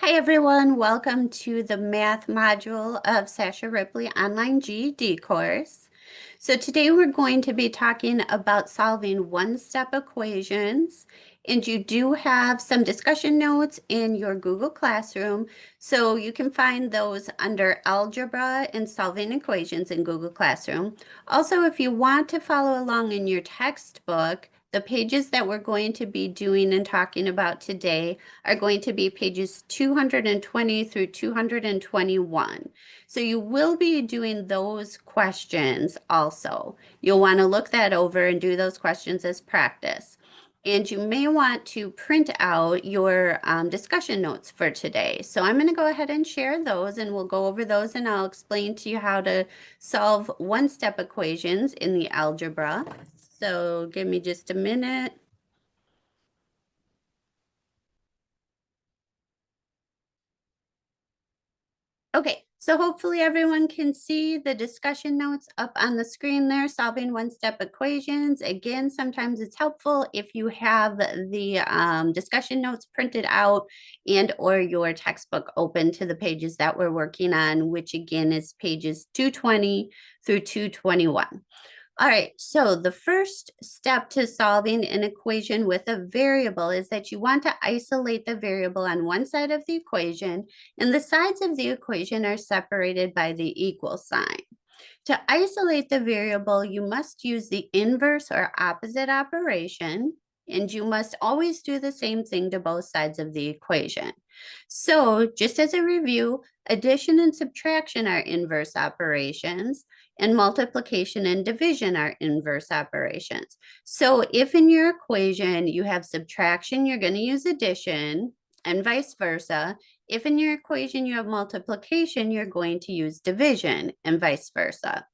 Hi everyone, welcome to the math module of Sasha Ripley online GED course. So today we're going to be talking about solving one-step equations, and you do have some discussion notes in your Google Classroom, so you can find those under algebra and solving equations in Google Classroom. Also, if you want to follow along in your textbook, the pages that we're going to be doing and talking about today are going to be pages 220 through 221. So you will be doing those questions also. You'll want to look that over and do those questions as practice. And you may want to print out your discussion notes for today. So I'm going to go ahead and share those, and we'll go over those, and I'll explain to you how to solve one-step equations in the algebra. So give me just a minute. Okay, so hopefully everyone can see the discussion notes up on the screen there, solving one-step equations. Again, sometimes it's helpful if you have the discussion notes printed out and or your textbook open to the pages that we're working on, which again is pages 220 through 221. All right, so the first step to solving an equation with a variable is that you want to isolate the variable on one side of the equation, and the sides of the equation are separated by the equal sign. To isolate the variable, you must use the inverse or opposite operation, and you must always do the same thing to both sides of the equation. So just as a review, addition and subtraction are inverse operations, and multiplication and division are inverse operations. So if in your equation you have subtraction, you're going to use addition, and vice versa. If in your equation you have multiplication, you're going to use division, and vice versa.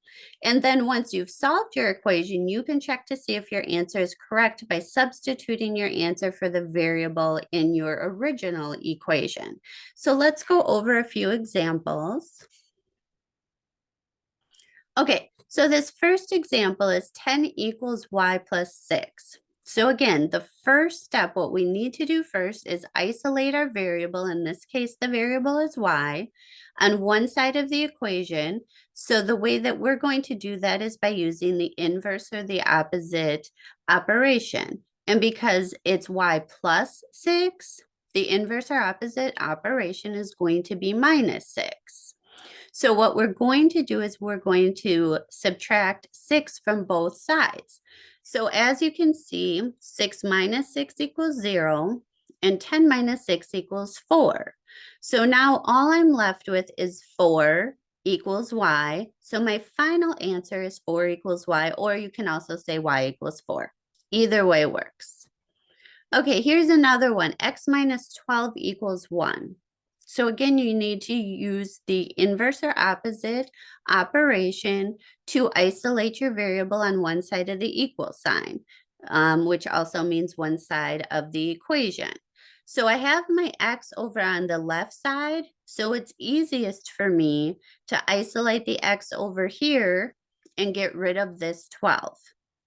And then once you've solved your equation, you can check to see if your answer is correct by substituting your answer for the variable in your original equation. So let's go over a few examples. Okay, so this first example is 10 equals y plus 6. So again, the first step, what we need to do first is isolate our variable. In this case, the variable is y on one side of the equation. So the way that we're going to do that is by using the inverse or the opposite operation. And because it's y plus 6, the inverse or opposite operation is going to be minus 6. So what we're going to do is we're going to subtract 6 from both sides. So as you can see, 6 minus 6 equals 0, and 10 minus 6 equals 4. So now all I'm left with is 4 equals y. So my final answer is 4 equals y, or you can also say y equals 4. Either way works. Okay, here's another one. X minus 12 equals 1. So again, you need to use the inverse or opposite operation to isolate your variable on one side of the equal sign, which also means one side of the equation. So I have my x over on the left side, so it's easiest for me to isolate the x over here and get rid of this 12.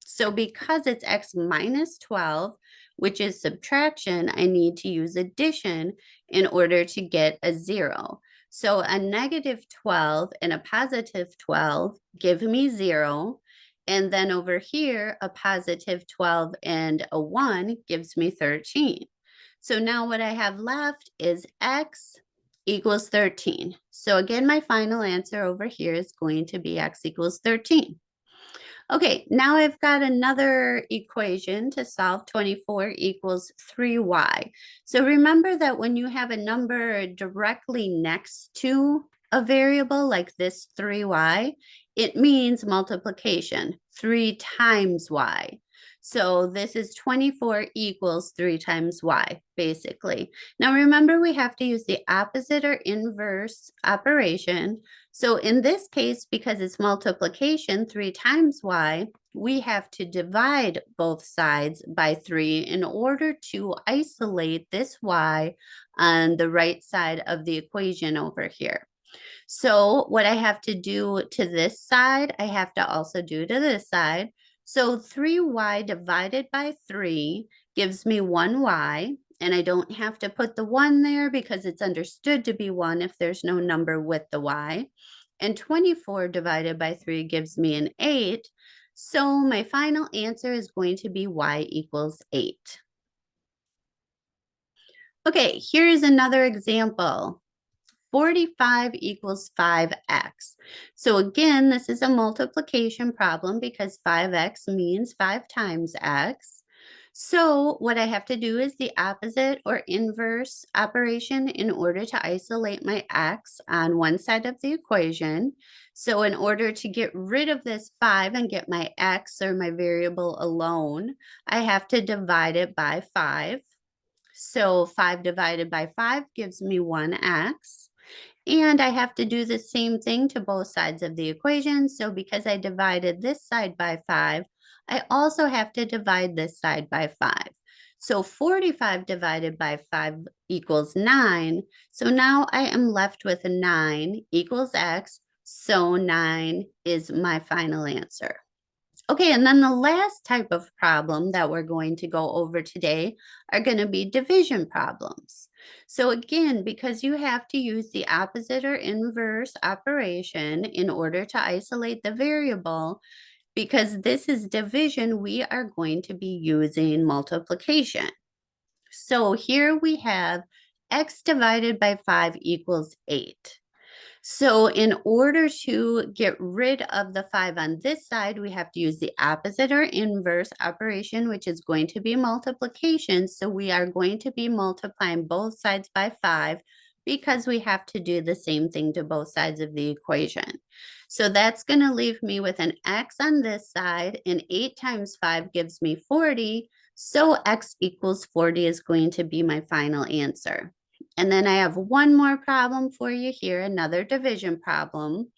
So because it's x minus 12, which is subtraction, I need to use addition in order to get a 0. So a negative 12 and a positive 12 give me 0. And then over here, a positive 12 and a 1 gives me 13. So now what I have left is x equals 13. So again, my final answer over here is going to be x equals 13. Okay, now I've got another equation to solve. 24 equals 3y. So remember that when you have a number directly next to a variable like this 3y, it means multiplication, 3 times y. So this is 24 equals 3 times y, basically. Now remember, we have to use the opposite or inverse operation. So in this case, because it's multiplication, 3 times y, we have to divide both sides by 3 in order to isolate this y on the right side of the equation over here. So what I have to do to this side, I have to also do to this side. So 3y divided by 3 gives me 1y. And I don't have to put the 1 there because it's understood to be 1 if there's no number with the y. And 24 divided by 3 gives me an 8. So my final answer is going to be y equals 8. Okay, here's another example. 45 equals 5x. So again, this is a multiplication problem because 5x means 5 times x. So what I have to do is the opposite or inverse operation in order to isolate my x on one side of the equation. So in order to get rid of this 5 and get my x or my variable alone, I have to divide it by 5. So 5 divided by 5 gives me 1x. And I have to do the same thing to both sides of the equation. So because I divided this side by 5, I also have to divide this side by 5. So 45 divided by 5 equals 9. So now I am left with 9 equals x. So 9 is my final answer. Okay, and then the last type of problem that we're going to go over today are going to be division problems. So again, because you have to use the opposite or inverse operation in order to isolate the variable, because this is division, we are going to be using multiplication. So here we have x divided by 5 equals 8. So in order to get rid of the 5 on this side, we have to use the opposite or inverse operation, which is going to be multiplication. So we are going to be multiplying both sides by 5 because we have to do the same thing to both sides of the equation. So that's going to leave me with an x on this side, and 8 times 5 gives me 40. So x equals 40 is going to be my final answer. And then I have one more problem for you here, another division problem.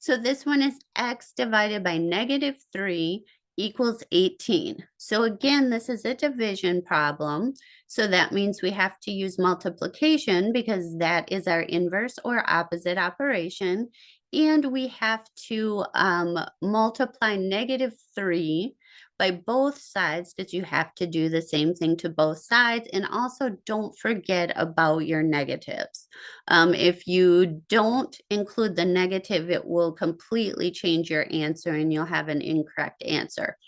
So this one is x divided by -3 equals 18. So again, this is a division problem. So that means we have to use multiplication because that is our inverse or opposite operation. And we have to multiply -3 by both sides, because you have to do the same thing to both sides. And also don't forget about your negatives. If you don't include the negative, it will completely change your answer and you'll have an incorrect answer.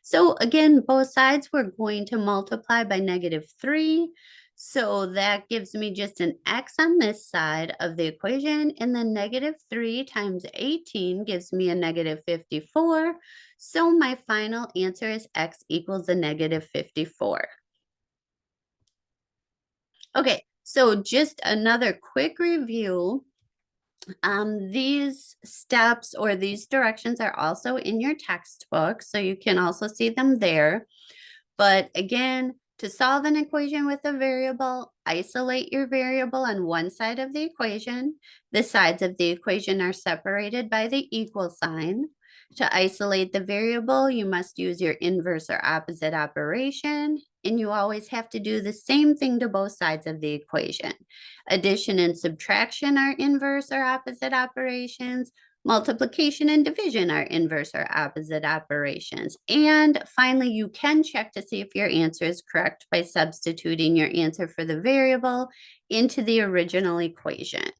So again, both sides we're going to multiply by -3. So that gives me just an x on this side of the equation, and then -3 times 18 gives me a -54. So my final answer is x equals a -54. Okay, so just another quick review. These steps or these directions are also in your textbook, so you can also see them there. But again, to solve an equation with a variable, isolate your variable on one side of the equation. The sides of the equation are separated by the equal sign. To isolate the variable, you must use your inverse or opposite operation, and you always have to do the same thing to both sides of the equation. Addition and subtraction are inverse or opposite operations. Multiplication and division are inverse or opposite operations. And finally, you can check to see if your answer is correct by substituting your answer for the variable into the original equation.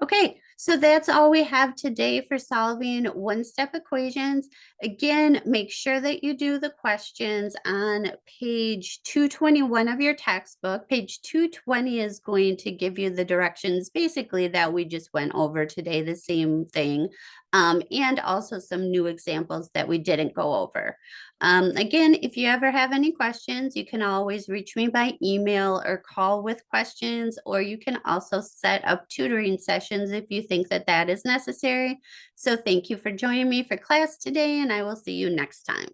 Okay, so that's all we have today for solving one-step equations. Again, make sure that you do the questions on page 221 of your textbook. Page 220 is going to give you the directions basically that we just went over today, the same thing, and also some new examples that we didn't go over. Again, if you ever have any questions, you can always reach me by email or call with questions, or you can also set up tutoring sessions if you think that that is necessary. So thank you for joining me for class today, and I will see you next time.